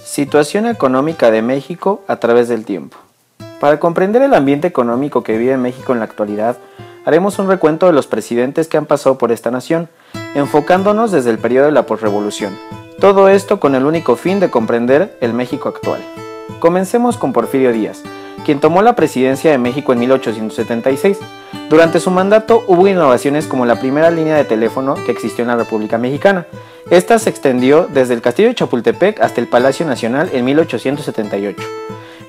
Situación económica de México a través del tiempo. Para comprender el ambiente económico que vive México en la actualidad, haremos un recuento de los presidentes que han pasado por esta nación, enfocándonos desde el periodo de la posrevolución. Todo esto con el único fin de comprender el México actual. Comencemos con Porfirio Díaz, quien tomó la presidencia de México en 1876. Durante su mandato hubo innovaciones como la primera línea de teléfono que existió en la República Mexicana. Esta se extendió desde el Castillo de Chapultepec hasta el Palacio Nacional en 1878.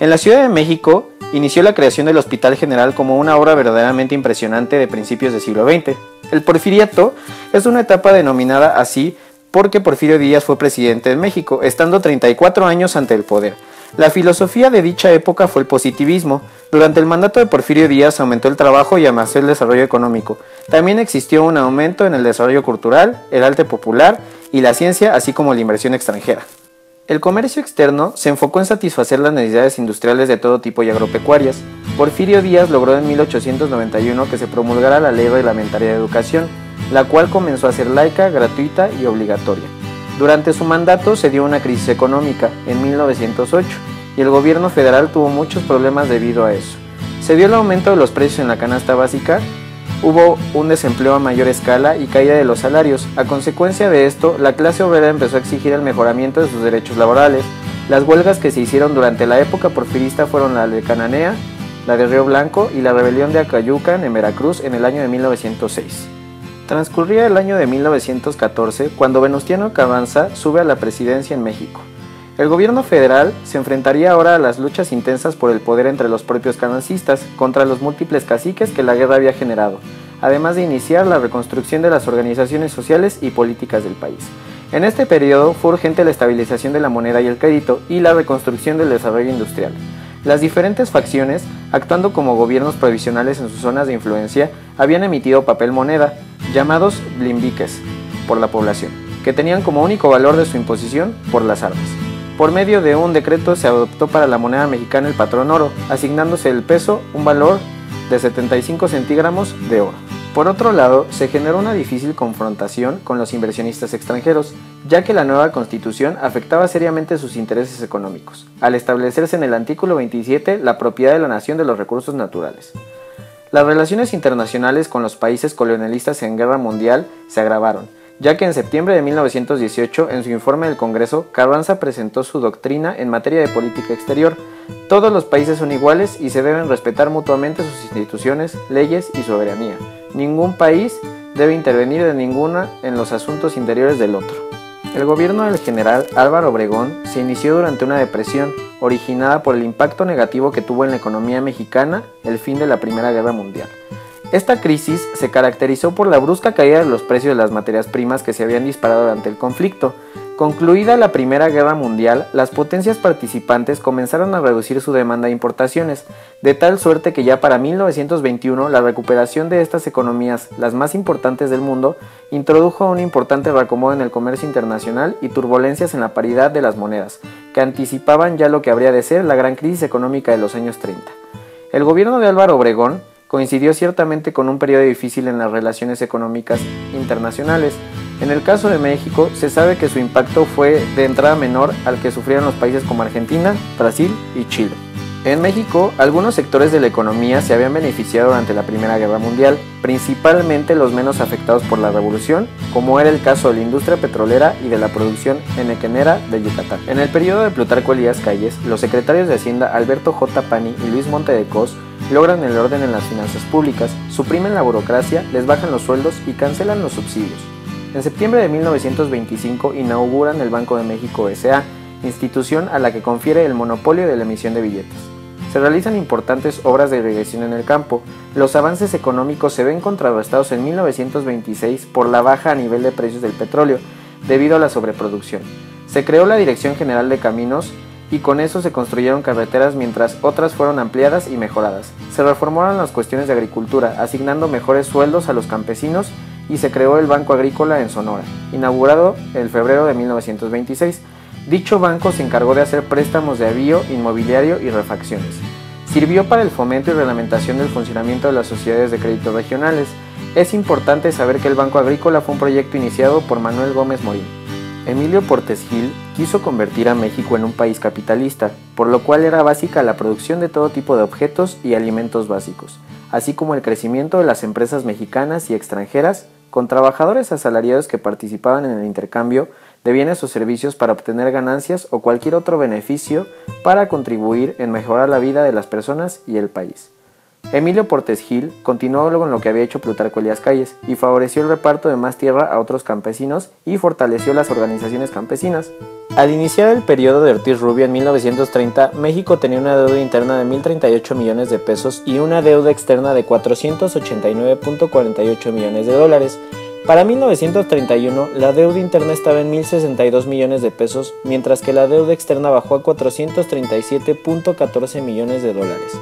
En la Ciudad de México inició la creación del Hospital General como una obra verdaderamente impresionante de principios del siglo XX. El porfiriato es una etapa denominada así porque Porfirio Díaz fue presidente de México, estando 34 años ante el poder. La filosofía de dicha época fue el positivismo. Durante el mandato de Porfirio Díaz aumentó el trabajo y avanzó el desarrollo económico. También existió un aumento en el desarrollo cultural, el arte popular y la ciencia, así como la inversión extranjera. El comercio externo se enfocó en satisfacer las necesidades industriales de todo tipo y agropecuarias. Porfirio Díaz logró en 1891 que se promulgara la Ley Reglamentaria de Educación, la cual comenzó a ser laica, gratuita y obligatoria. Durante su mandato se dio una crisis económica en 1908 y el gobierno federal tuvo muchos problemas debido a eso. Se dio el aumento de los precios en la canasta básica, hubo un desempleo a mayor escala y caída de los salarios. A consecuencia de esto, la clase obrera empezó a exigir el mejoramiento de sus derechos laborales. Las huelgas que se hicieron durante la época porfirista fueron la de Cananea, la de Río Blanco y la rebelión de Acayucan en Veracruz en el año de 1906. Transcurría el año de 1914 cuando Venustiano Carranza sube a la presidencia en México. El gobierno federal se enfrentaría ahora a las luchas intensas por el poder entre los propios carrancistas contra los múltiples caciques que la guerra había generado, además de iniciar la reconstrucción de las organizaciones sociales y políticas del país. En este periodo fue urgente la estabilización de la moneda y el crédito y la reconstrucción del desarrollo industrial. Las diferentes facciones, actuando como gobiernos provisionales en sus zonas de influencia, habían emitido papel moneda, llamados blimbiques, por la población, que tenían como único valor de su imposición por las armas. Por medio de un decreto se adoptó para la moneda mexicana el patrón oro, asignándose el peso un valor de 75 centigramos de oro. Por otro lado, se generó una difícil confrontación con los inversionistas extranjeros, ya que la nueva constitución afectaba seriamente sus intereses económicos, al establecerse en el artículo 27 la propiedad de la nación de los recursos naturales. Las relaciones internacionales con los países colonialistas en guerra mundial se agravaron, ya que en septiembre de 1918, en su informe del Congreso, Carranza presentó su doctrina en materia de política exterior. Todos los países son iguales y se deben respetar mutuamente sus instituciones, leyes y soberanía. Ningún país debe intervenir de ninguna en los asuntos interiores del otro. El gobierno del general Álvaro Obregón se inició durante una depresión originada por el impacto negativo que tuvo en la economía mexicana el fin de la Primera Guerra Mundial. Esta crisis se caracterizó por la brusca caída de los precios de las materias primas que se habían disparado durante el conflicto. Concluida la Primera Guerra Mundial, las potencias participantes comenzaron a reducir su demanda de importaciones, de tal suerte que ya para 1921 la recuperación de estas economías, las más importantes del mundo, introdujo un importante reacomodo en el comercio internacional y turbulencias en la paridad de las monedas, que anticipaban ya lo que habría de ser la gran crisis económica de los años 30. El gobierno de Álvaro Obregón coincidió ciertamente con un periodo difícil en las relaciones económicas internacionales. En el caso de México, se sabe que su impacto fue de entrada menor al que sufrieron los países como Argentina, Brasil y Chile. En México, algunos sectores de la economía se habían beneficiado durante la Primera Guerra Mundial, principalmente los menos afectados por la revolución, como era el caso de la industria petrolera y de la producción enequenera de Yucatán. En el periodo de Plutarco Elías Calles, los secretarios de Hacienda Alberto J. Pani y Luis Monte de Cos logran el orden en las finanzas públicas, suprimen la burocracia, les bajan los sueldos y cancelan los subsidios. En septiembre de 1925 inauguran el Banco de México S.A., institución a la que confiere el monopolio de la emisión de billetes. Se realizan importantes obras de irrigación en el campo. Los avances económicos se ven contrarrestados en 1926 por la baja a nivel de precios del petróleo, debido a la sobreproducción. Se creó la Dirección General de Caminos y con eso se construyeron carreteras mientras otras fueron ampliadas y mejoradas. Se reformaron las cuestiones de agricultura, asignando mejores sueldos a los campesinos y se creó el Banco Agrícola en Sonora, inaugurado en febrero de 1926. Dicho banco se encargó de hacer préstamos de avío, inmobiliario y refacciones. Sirvió para el fomento y reglamentación del funcionamiento de las sociedades de crédito regionales. Es importante saber que el Banco Agrícola fue un proyecto iniciado por Manuel Gómez Morín. Emilio Portes Gil quiso convertir a México en un país capitalista, por lo cual era básica la producción de todo tipo de objetos y alimentos básicos, así como el crecimiento de las empresas mexicanas y extranjeras, con trabajadores asalariados que participaban en el intercambio de bienes o servicios para obtener ganancias o cualquier otro beneficio para contribuir en mejorar la vida de las personas y el país. Emilio Portes Gil continuó con lo que había hecho Plutarco Elías Calles y favoreció el reparto de más tierra a otros campesinos y fortaleció las organizaciones campesinas. Al iniciar el periodo de Ortiz Rubio en 1930, México tenía una deuda interna de 1.038 millones de pesos y una deuda externa de 489.48 millones de dólares. Para 1931, la deuda interna estaba en 1.062 millones de pesos, mientras que la deuda externa bajó a 437.14 millones de dólares.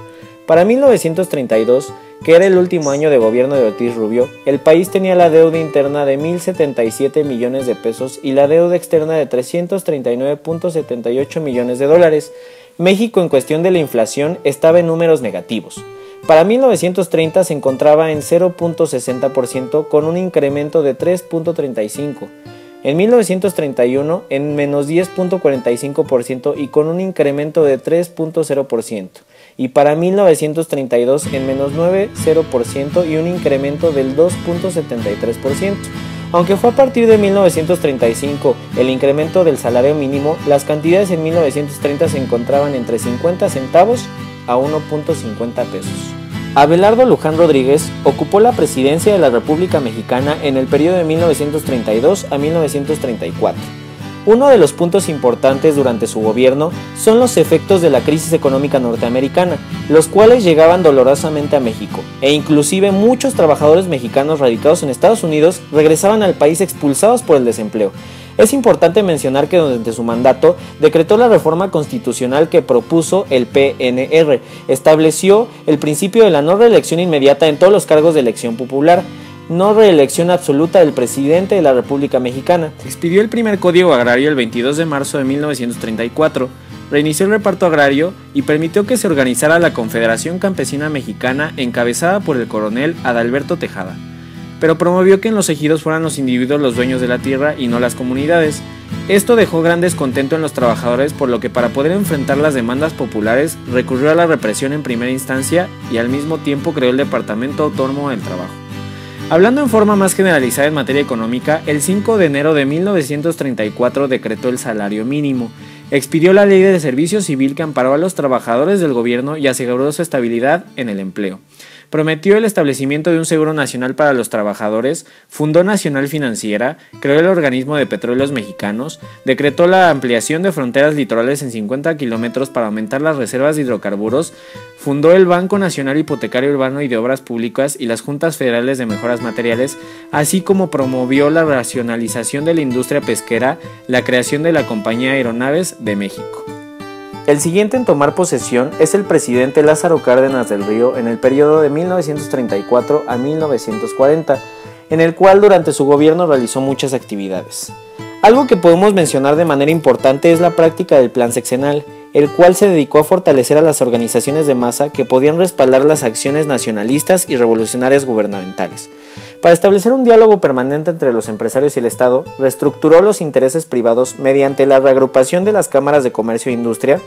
Para 1932, que era el último año de gobierno de Ortiz Rubio, el país tenía la deuda interna de 1.077 millones de pesos y la deuda externa de 339.78 millones de dólares. México, en cuestión de la inflación, estaba en números negativos. Para 1930 se encontraba en 0.60% con un incremento de 3.35%. En 1931 en menos 10.45% y con un incremento de 3.0%. Y para 1932 en menos 9.0% y un incremento del 2.73%. Aunque fue a partir de 1935 el incremento del salario mínimo, las cantidades en 1930 se encontraban entre 50 centavos a 1.50 pesos. Abelardo Luján Rodríguez ocupó la presidencia de la República Mexicana en el periodo de 1932 a 1934. Uno de los puntos importantes durante su gobierno son los efectos de la crisis económica norteamericana, los cuales llegaban dolorosamente a México, e inclusive muchos trabajadores mexicanos radicados en Estados Unidos regresaban al país expulsados por el desempleo. Es importante mencionar que durante su mandato decretó la reforma constitucional que propuso el PNR, estableció el principio de la no reelección inmediata en todos los cargos de elección popular, no reelección absoluta del presidente de la República Mexicana. Expidió el primer Código Agrario el 22 de marzo de 1934, reinició el reparto agrario y permitió que se organizara la Confederación Campesina Mexicana encabezada por el coronel Adalberto Tejada, pero promovió que en los ejidos fueran los individuos los dueños de la tierra y no las comunidades. Esto dejó gran descontento en los trabajadores, por lo que para poder enfrentar las demandas populares recurrió a la represión en primera instancia y al mismo tiempo creó el Departamento Autónomo del Trabajo. Hablando en forma más generalizada en materia económica, el 5 de enero de 1934 decretó el salario mínimo, expidió la Ley de Servicio Civil que amparó a los trabajadores del gobierno y aseguró su estabilidad en el empleo. Prometió el establecimiento de un seguro nacional para los trabajadores, fundó Nacional Financiera, creó el Organismo de Petróleos Mexicanos, decretó la ampliación de fronteras litorales en 50 kilómetros para aumentar las reservas de hidrocarburos, fundó el Banco Nacional Hipotecario Urbano y de Obras Públicas y las Juntas Federales de Mejoras Materiales, así como promovió la racionalización de la industria pesquera, la creación de la Compañía de Aeronaves de México. El siguiente en tomar posesión es el presidente Lázaro Cárdenas del Río en el periodo de 1934 a 1940, en el cual durante su gobierno realizó muchas actividades. Algo que podemos mencionar de manera importante es la práctica del plan sexenal, el cual se dedicó a fortalecer a las organizaciones de masa que podían respaldar las acciones nacionalistas y revolucionarias gubernamentales. Para establecer un diálogo permanente entre los empresarios y el Estado, reestructuró los intereses privados mediante la reagrupación de las cámaras de comercio e industria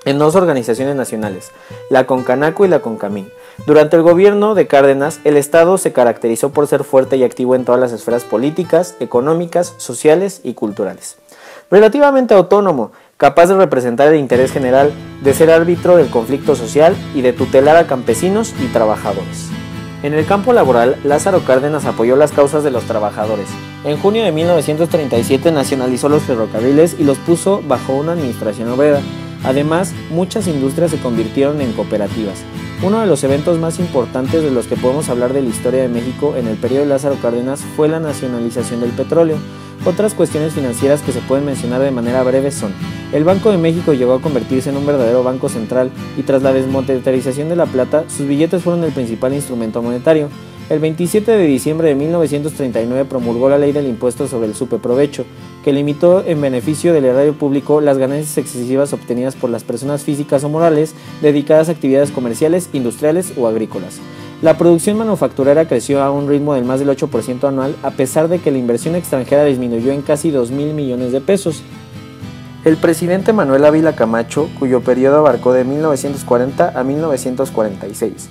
en dos organizaciones nacionales, la Concanaco y la Concamín. Durante el gobierno de Cárdenas, el Estado se caracterizó por ser fuerte y activo en todas las esferas políticas, económicas, sociales y culturales. Relativamente autónomo, capaz de representar el interés general, de ser árbitro del conflicto social y de tutelar a campesinos y trabajadores. En el campo laboral, Lázaro Cárdenas apoyó las causas de los trabajadores. En junio de 1937 nacionalizó los ferrocarriles y los puso bajo una administración obrera. Además, muchas industrias se convirtieron en cooperativas. Uno de los eventos más importantes de los que podemos hablar de la historia de México en el periodo de Lázaro Cárdenas fue la nacionalización del petróleo. Otras cuestiones financieras que se pueden mencionar de manera breve son: el Banco de México llegó a convertirse en un verdadero banco central y tras la desmonetarización de la plata, sus billetes fueron el principal instrumento monetario. El 27 de diciembre de 1939 promulgó la ley del impuesto sobre el superprovecho, que limitó en beneficio del erario público las ganancias excesivas obtenidas por las personas físicas o morales dedicadas a actividades comerciales, industriales o agrícolas. La producción manufacturera creció a un ritmo del más del 8% anual, a pesar de que la inversión extranjera disminuyó en casi 2.000 millones de pesos. El presidente Manuel Ávila Camacho, cuyo periodo abarcó de 1940 a 1946.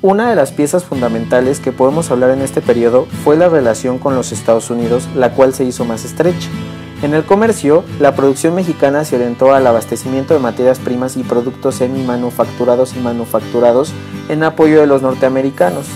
Una de las piezas fundamentales que podemos hablar en este periodo fue la relación con los Estados Unidos, la cual se hizo más estrecha. En el comercio, la producción mexicana se orientó al abastecimiento de materias primas y productos semi-manufacturados y manufacturados en apoyo de los norteamericanos.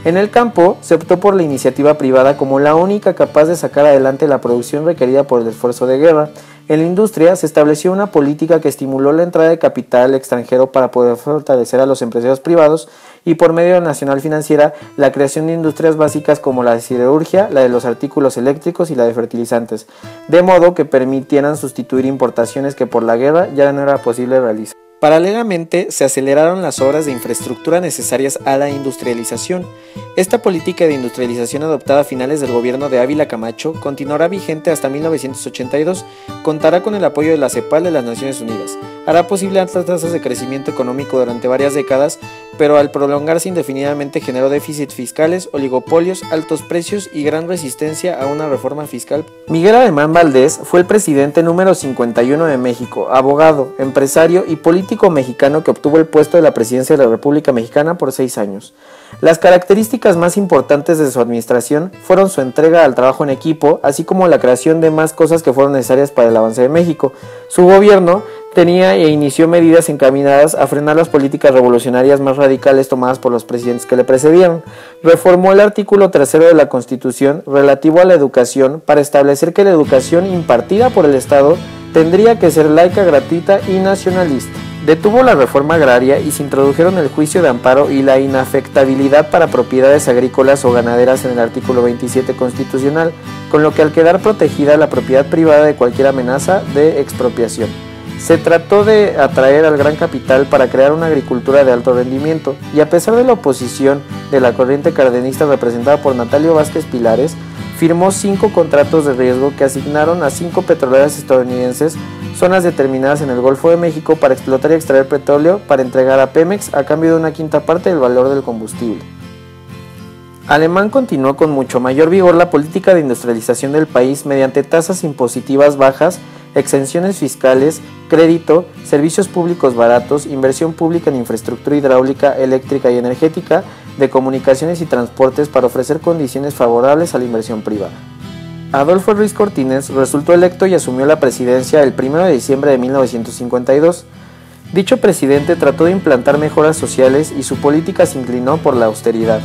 En el campo, se optó por la iniciativa privada como la única capaz de sacar adelante la producción requerida por el esfuerzo de guerra. En la industria se estableció una política que estimuló la entrada de capital extranjero para poder fortalecer a los empresarios privados y por medio de la Nacional Financiera la creación de industrias básicas como la de siderurgia, la de los artículos eléctricos y la de fertilizantes, de modo que permitieran sustituir importaciones que por la guerra ya no era posible realizar. Paralelamente, se aceleraron las obras de infraestructura necesarias a la industrialización. Esta política de industrialización adoptada a finales del gobierno de Ávila Camacho continuará vigente hasta 1982, contará con el apoyo de la CEPAL de las Naciones Unidas, hará posible altas tasas de crecimiento económico durante varias décadas, pero al prolongarse indefinidamente generó déficits fiscales, oligopolios, altos precios y gran resistencia a una reforma fiscal. Miguel Alemán Valdés fue el presidente número 51 de México, abogado, empresario y político mexicano que obtuvo el puesto de la presidencia de la República Mexicana por 6 años. Las características más importantes de su administración fueron su entrega al trabajo en equipo, así como la creación de más cosas que fueron necesarias para el avance de México. Su gobierno tenía e inició medidas encaminadas a frenar las políticas revolucionarias más radicales tomadas por los presidentes que le precedieron. Reformó el artículo 3 de la Constitución relativo a la educación para establecer que la educación impartida por el Estado tendría que ser laica, gratuita y nacionalista. Detuvo la reforma agraria y se introdujeron el juicio de amparo y la inafectabilidad para propiedades agrícolas o ganaderas en el artículo 27 constitucional, con lo que al quedar protegida la propiedad privada de cualquier amenaza de expropiación. Se trató de atraer al gran capital para crear una agricultura de alto rendimiento, y a pesar de la oposición de la corriente cardenista representada por Natalio Vázquez Pilares, firmó 5 contratos de riesgo que asignaron a 5 petroleras estadounidenses zonas determinadas en el Golfo de México para explotar y extraer petróleo para entregar a Pemex a cambio de una quinta parte del valor del combustible. Alemán continuó con mucho mayor vigor la política de industrialización del país mediante tasas impositivas bajas, exenciones fiscales, crédito, servicios públicos baratos, inversión pública en infraestructura hidráulica, eléctrica y energética, de comunicaciones y transportes para ofrecer condiciones favorables a la inversión privada. Adolfo Ruiz Cortines resultó electo y asumió la presidencia el 1 de diciembre de 1952. Dicho presidente trató de implantar mejoras sociales y su política se inclinó por la austeridad.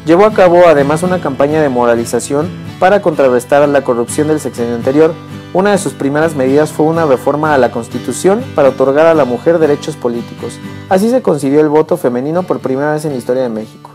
Llevó a cabo además una campaña de moralización para contrarrestar la corrupción del sexenio anterior. Una de sus primeras medidas fue una reforma a la Constitución para otorgar a la mujer derechos políticos. Así se consiguió el voto femenino por primera vez en la historia de México.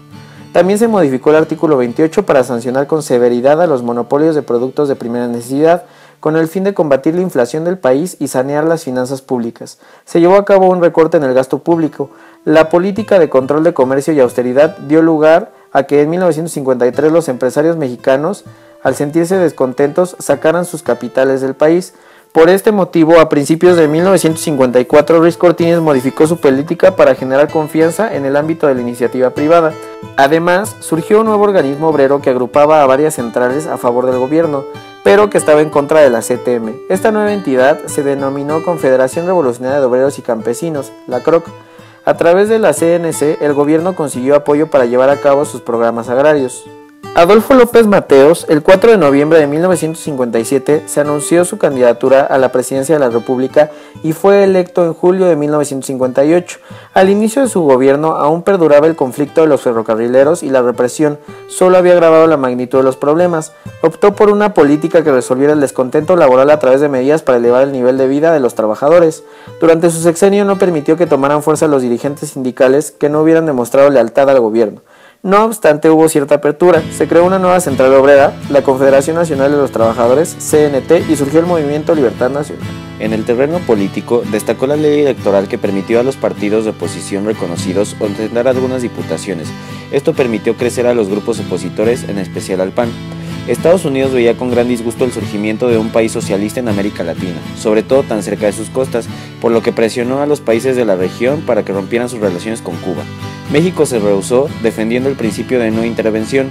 También se modificó el artículo 28 para sancionar con severidad a los monopolios de productos de primera necesidad, con el fin de combatir la inflación del país y sanear las finanzas públicas. Se llevó a cabo un recorte en el gasto público. La política de control de comercio y austeridad dio lugar a que en 1953 los empresarios mexicanos, al sentirse descontentos, sacaran sus capitales del país. Por este motivo, a principios de 1954, Ruiz Cortines modificó su política para generar confianza en el ámbito de la iniciativa privada. Además, surgió un nuevo organismo obrero que agrupaba a varias centrales a favor del gobierno, pero que estaba en contra de la CTM. Esta nueva entidad se denominó Confederación Revolucionaria de Obreros y Campesinos, la CROC. A través de la CNC, el gobierno consiguió apoyo para llevar a cabo sus programas agrarios. Adolfo López Mateos, el 4 de noviembre de 1957, se anunció su candidatura a la presidencia de la República y fue electo en julio de 1958. Al inicio de su gobierno aún perduraba el conflicto de los ferrocarrileros y la represión solo había agravado la magnitud de los problemas. Optó por una política que resolviera el descontento laboral a través de medidas para elevar el nivel de vida de los trabajadores. Durante su sexenio no permitió que tomaran fuerza los dirigentes sindicales que no hubieran demostrado lealtad al gobierno. No obstante, hubo cierta apertura. Se creó una nueva central obrera, la Confederación Nacional de los Trabajadores, CNT, y surgió el Movimiento Libertad Nacional. En el terreno político, destacó la ley electoral que permitió a los partidos de oposición reconocidos ostentar algunas diputaciones. Esto permitió crecer a los grupos opositores, en especial al PAN. Estados Unidos veía con gran disgusto el surgimiento de un país socialista en América Latina, sobre todo tan cerca de sus costas, por lo que presionó a los países de la región para que rompieran sus relaciones con Cuba. México se rehusó, defendiendo el principio de no intervención,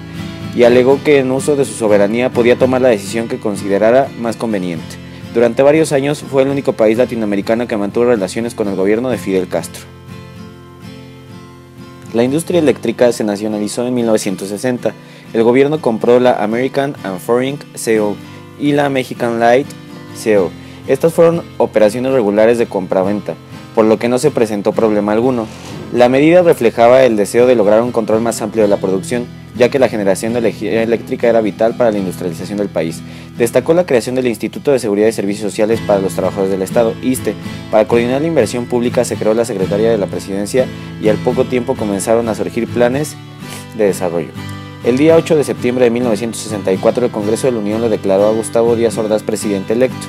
y alegó que en uso de su soberanía podía tomar la decisión que considerara más conveniente. Durante varios años fue el único país latinoamericano que mantuvo relaciones con el gobierno de Fidel Castro. La industria eléctrica se nacionalizó en 1960. El gobierno compró la American and Foreign Co. y la Mexican Light Co. Estas fueron operaciones regulares de compraventa, por lo que no se presentó problema alguno. La medida reflejaba el deseo de lograr un control más amplio de la producción, ya que la generación de energía eléctrica era vital para la industrialización del país. Destacó la creación del Instituto de Seguridad y Servicios Sociales para los Trabajadores del Estado, ISSSTE. Para coordinar la inversión pública se creó la Secretaría de la Presidencia y al poco tiempo comenzaron a surgir planes de desarrollo. El día 8 de septiembre de 1964 el Congreso de la Unión le declaró a Gustavo Díaz Ordaz presidente electo.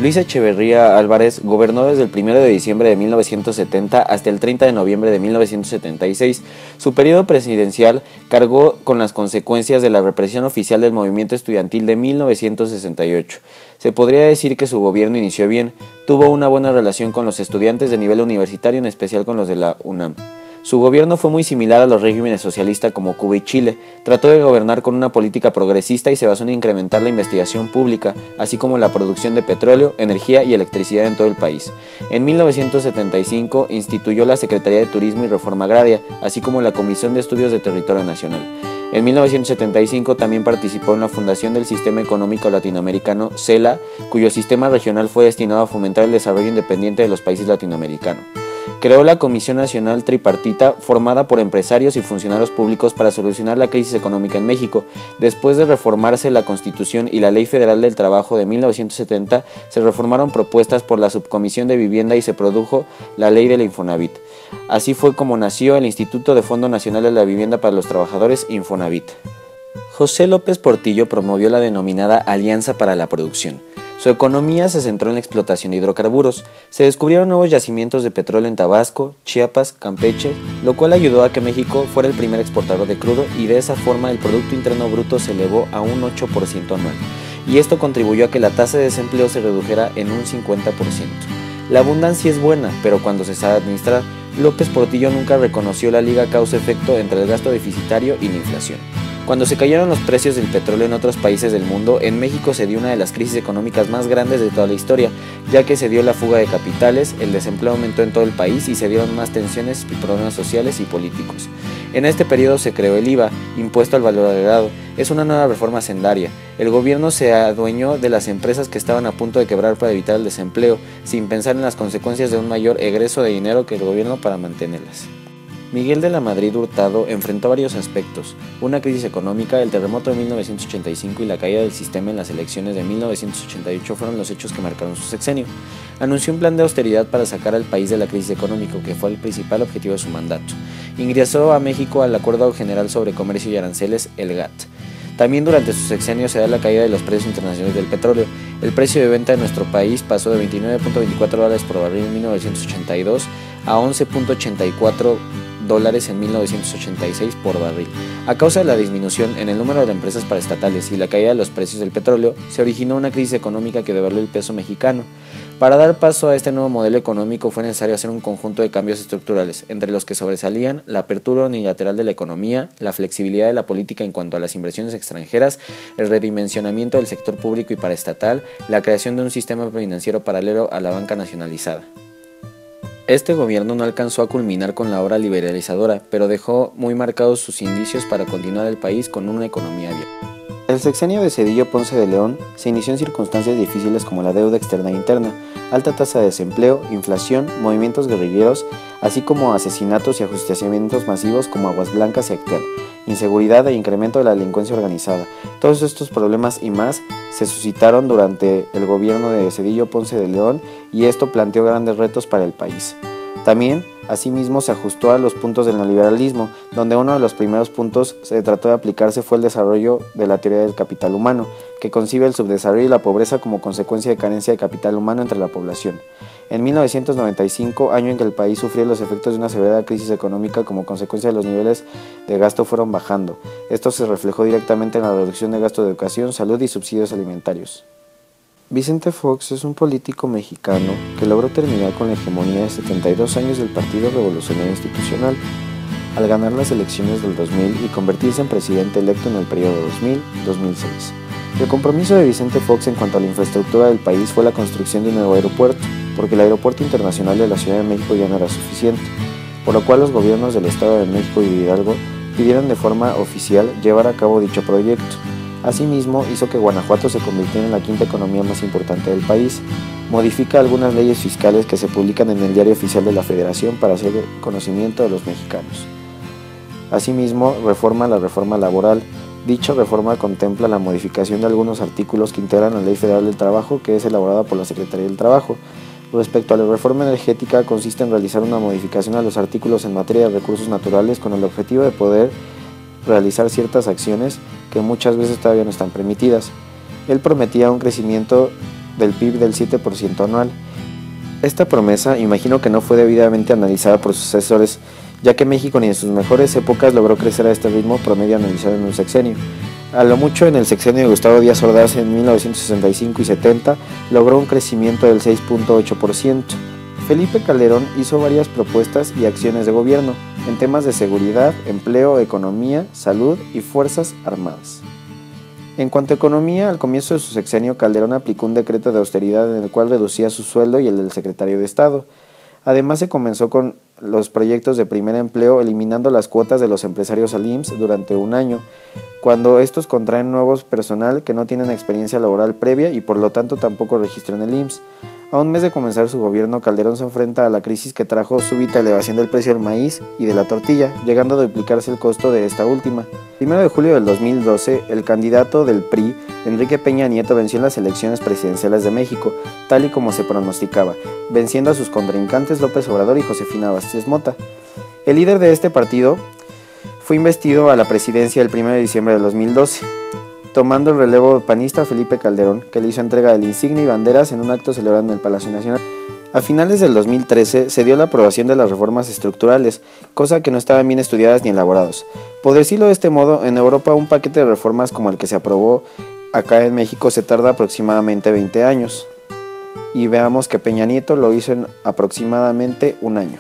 Luis Echeverría Álvarez gobernó desde el 1 de diciembre de 1970 hasta el 30 de noviembre de 1976. Su periodo presidencial cargó con las consecuencias de la represión oficial del movimiento estudiantil de 1968. Se podría decir que su gobierno inició bien, tuvo una buena relación con los estudiantes de nivel universitario, en especial con los de la UNAM. Su gobierno fue muy similar a los regímenes socialistas como Cuba y Chile. Trató de gobernar con una política progresista y se basó en incrementar la investigación pública, así como la producción de petróleo, energía y electricidad en todo el país. En 1975 instituyó la Secretaría de Turismo y Reforma Agraria, así como la Comisión de Estudios de Territorio Nacional. En 1975 también participó en la fundación del Sistema Económico Latinoamericano, CELA, cuyo sistema regional fue destinado a fomentar el desarrollo independiente de los países latinoamericanos. Creó la Comisión Nacional Tripartita, formada por empresarios y funcionarios públicos para solucionar la crisis económica en México. Después de reformarse la Constitución y la Ley Federal del Trabajo de 1970, se reformaron propuestas por la Subcomisión de Vivienda y se produjo la Ley de la Infonavit. Así fue como nació el Instituto de Fondo Nacional de la Vivienda para los Trabajadores, Infonavit. José López Portillo promovió la denominada Alianza para la Producción. Su economía se centró en la explotación de hidrocarburos. Se descubrieron nuevos yacimientos de petróleo en Tabasco, Chiapas, Campeche, lo cual ayudó a que México fuera el primer exportador de crudo y de esa forma el Producto Interno Bruto se elevó a un 8% anual. Y esto contribuyó a que la tasa de desempleo se redujera en un 50%. La abundancia es buena, pero cuando se sabe administrar, López Portillo nunca reconoció la liga causa-efecto entre el gasto deficitario y la inflación. Cuando se cayeron los precios del petróleo en otros países del mundo, en México se dio una de las crisis económicas más grandes de toda la historia, ya que se dio la fuga de capitales, el desempleo aumentó en todo el país y se dieron más tensiones y problemas sociales y políticos. En este periodo se creó el IVA, impuesto al valor agregado. Es una nueva reforma hacendaria. El gobierno se adueñó de las empresas que estaban a punto de quebrar para evitar el desempleo, sin pensar en las consecuencias de un mayor egreso de dinero que el gobierno para mantenerlas. Miguel de la Madrid Hurtado enfrentó varios aspectos: una crisis económica, el terremoto de 1985 y la caída del sistema en las elecciones de 1988 fueron los hechos que marcaron su sexenio. Anunció un plan de austeridad para sacar al país de la crisis económica, que fue el principal objetivo de su mandato. Ingresó a México al Acuerdo General sobre Comercio y Aranceles, el GATT. También durante su sexenio se da la caída de los precios internacionales del petróleo. El precio de venta de nuestro país pasó de $29.24 por barril en 1982 a $11.84 en 1986 por barril. A causa de la disminución en el número de empresas paraestatales y la caída de los precios del petróleo, se originó una crisis económica que devaluó el peso mexicano. Para dar paso a este nuevo modelo económico fue necesario hacer un conjunto de cambios estructurales, entre los que sobresalían la apertura unilateral de la economía, la flexibilidad de la política en cuanto a las inversiones extranjeras, el redimensionamiento del sector público y paraestatal, la creación de un sistema financiero paralelo a la banca nacionalizada. Este gobierno no alcanzó a culminar con la obra liberalizadora, pero dejó muy marcados sus indicios para continuar el país con una economía abierta. El sexenio de Zedillo Ponce de León se inició en circunstancias difíciles como la deuda externa e interna, alta tasa de desempleo, inflación, movimientos guerrilleros, así como asesinatos y ajusticiamientos masivos como Aguas Blancas y Actel, inseguridad e incremento de la delincuencia organizada. Todos estos problemas y más se suscitaron durante el gobierno de Zedillo Ponce de León y esto planteó grandes retos para el país. También, asimismo, se ajustó a los puntos del neoliberalismo, donde uno de los primeros puntos se trató de aplicarse fue el desarrollo de la teoría del capital humano, que concibe el subdesarrollo y la pobreza como consecuencia de carencia de capital humano entre la población. En 1995, año en que el país sufrió los efectos de una severa crisis económica como consecuencia de los niveles de gasto fueron bajando. Esto se reflejó directamente en la reducción de gasto de educación, salud y subsidios alimentarios. Vicente Fox es un político mexicano que logró terminar con la hegemonía de 72 años del Partido Revolucionario Institucional. al ganar las elecciones del 2000 y convertirse en presidente electo en el periodo 2000-2006. El compromiso de Vicente Fox en cuanto a la infraestructura del país fue la construcción de un nuevo aeropuerto, porque el Aeropuerto Internacional de la Ciudad de México ya no era suficiente, por lo cual los gobiernos del Estado de México y de Hidalgo pidieron de forma oficial llevar a cabo dicho proyecto. Asimismo, hizo que Guanajuato se convirtiera en la quinta economía más importante del país. Modifica algunas leyes fiscales que se publican en el Diario Oficial de la Federación para hacer conocimiento de los mexicanos. Asimismo, reforma la reforma laboral. Dicha reforma contempla la modificación de algunos artículos que integran la Ley Federal del Trabajo, que es elaborada por la Secretaría del Trabajo. Respecto a la reforma energética, consiste en realizar una modificación a los artículos en materia de recursos naturales con el objetivo de poder realizar ciertas acciones que muchas veces todavía no están permitidas. Él prometía un crecimiento del PIB del 7% anual. Esta promesa imagino que no fue debidamente analizada por sus asesores, ya que México ni en sus mejores épocas logró crecer a este ritmo promedio analizado en un sexenio. A lo mucho en el sexenio de Gustavo Díaz Ordaz en 1965 y 70 logró un crecimiento del 6.8%. Felipe Calderón hizo varias propuestas y acciones de gobierno en temas de seguridad, empleo, economía, salud y fuerzas armadas. En cuanto a economía, al comienzo de su sexenio, Calderón aplicó un decreto de austeridad en el cual reducía su sueldo y el del secretario de Estado. Además, se comenzó con los proyectos de primer empleo, eliminando las cuotas de los empresarios al IMSS durante un año, cuando estos contraen nuevos personal que no tienen experiencia laboral previa y por lo tanto tampoco registran el IMSS. A un mes de comenzar su gobierno, Calderón se enfrenta a la crisis que trajo súbita elevación del precio del maíz y de la tortilla, llegando a duplicarse el costo de esta última. El 1 de julio del 2012, el candidato del PRI, Enrique Peña Nieto, venció en las elecciones presidenciales de México, tal y como se pronosticaba, venciendo a sus contrincantes López Obrador y Josefina Vázquez Mota. El líder de este partido fue investido a la presidencia el 1 de diciembre del 2012. Tomando el relevo panista Felipe Calderón, que le hizo entrega del insignia y banderas en un acto celebrado en el Palacio Nacional. A finales del 2013 se dio la aprobación de las reformas estructurales, cosa que no estaban bien estudiadas ni elaboradas. Por decirlo de este modo, en Europa un paquete de reformas como el que se aprobó acá en México se tarda aproximadamente 20 años. Y veamos que Peña Nieto lo hizo en aproximadamente un año.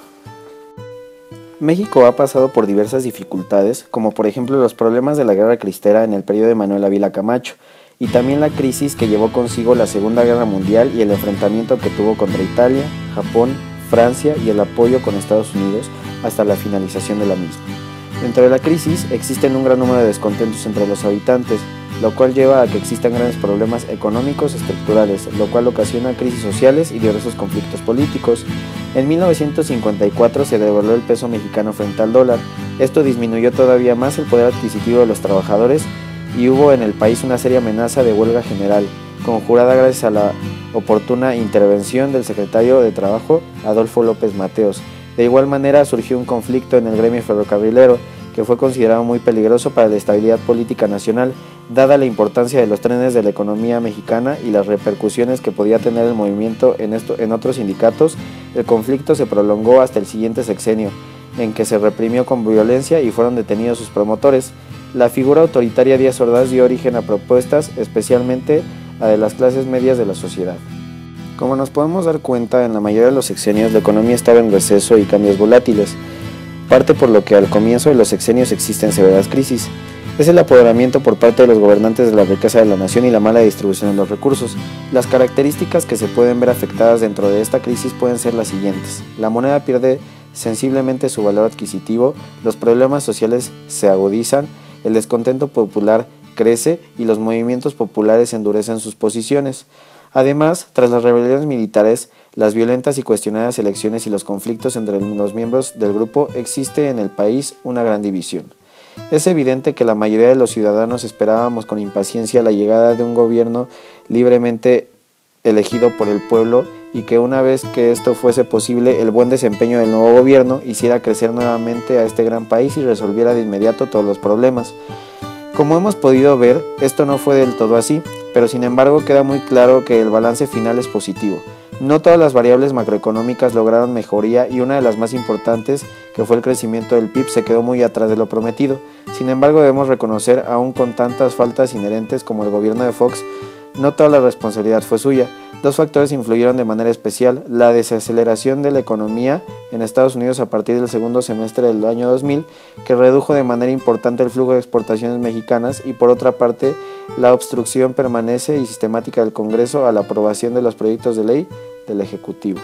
México ha pasado por diversas dificultades, como por ejemplo los problemas de la Guerra Cristera en el periodo de Manuel Ávila Camacho, y también la crisis que llevó consigo la Segunda Guerra Mundial y el enfrentamiento que tuvo contra Italia, Japón, Francia y el apoyo con Estados Unidos hasta la finalización de la misma. Dentro de la crisis existen un gran número de descontentos entre los habitantes, lo cual lleva a que existan grandes problemas económicos estructurales, lo cual ocasiona crisis sociales y diversos conflictos políticos. En 1954 se devaluó el peso mexicano frente al dólar. Esto disminuyó todavía más el poder adquisitivo de los trabajadores y hubo en el país una seria amenaza de huelga general, conjurada gracias a la oportuna intervención del secretario de Trabajo, Adolfo López Mateos. De igual manera surgió un conflicto en el gremio ferrocarrilero, que fue considerado muy peligroso para la estabilidad política nacional, dada la importancia de los trenes de la economía mexicana y las repercusiones que podía tener el movimiento en otros sindicatos. El conflicto se prolongó hasta el siguiente sexenio, en que se reprimió con violencia y fueron detenidos sus promotores. La figura autoritaria Díaz Ordaz dio origen a propuestas, especialmente a de las clases medias de la sociedad. Como nos podemos dar cuenta, en la mayoría de los sexenios la economía estaba en receso y cambios volátiles, parte por lo que al comienzo de los sexenios existen severas crisis. Es el apoderamiento por parte de los gobernantes de la riqueza de la nación y la mala distribución de los recursos. Las características que se pueden ver afectadas dentro de esta crisis pueden ser las siguientes: la moneda pierde sensiblemente su valor adquisitivo, los problemas sociales se agudizan, el descontento popular crece y los movimientos populares endurecen sus posiciones. Además, tras las rebeliones militares, las violentas y cuestionadas elecciones y los conflictos entre los miembros del grupo, existe en el país una gran división. Es evidente que la mayoría de los ciudadanos esperábamos con impaciencia la llegada de un gobierno libremente elegido por el pueblo y que una vez que esto fuese posible, el buen desempeño del nuevo gobierno hiciera crecer nuevamente a este gran país y resolviera de inmediato todos los problemas. Como hemos podido ver, esto no fue del todo así, pero sin embargo queda muy claro que el balance final es positivo. No todas las variables macroeconómicas lograron mejoría y una de las más importantes, que fue el crecimiento del PIB, se quedó muy atrás de lo prometido. Sin embargo, debemos reconocer, aún con tantas faltas inherentes como el gobierno de Fox, No toda la responsabilidad fue suya. Dos factores influyeron de manera especial: la desaceleración de la economía en Estados Unidos a partir del segundo semestre del año 2000, que redujo de manera importante el flujo de exportaciones mexicanas, y por otra parte, la obstrucción permanente y sistemática del Congreso a la aprobación de los proyectos de ley del Ejecutivo.